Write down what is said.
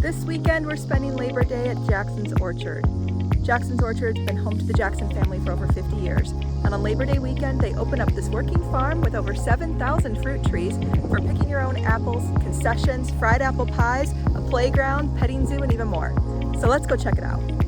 This weekend we're spending Labor Day at Jackson's Orchard. Jackson's Orchard's been home to the Jackson family for over 50 years. And on Labor Day weekend, they open up this working farm with over 7,000 fruit trees for picking your own apples, concessions, fried apple pies, a playground, petting zoo, and even more. So let's go check it out.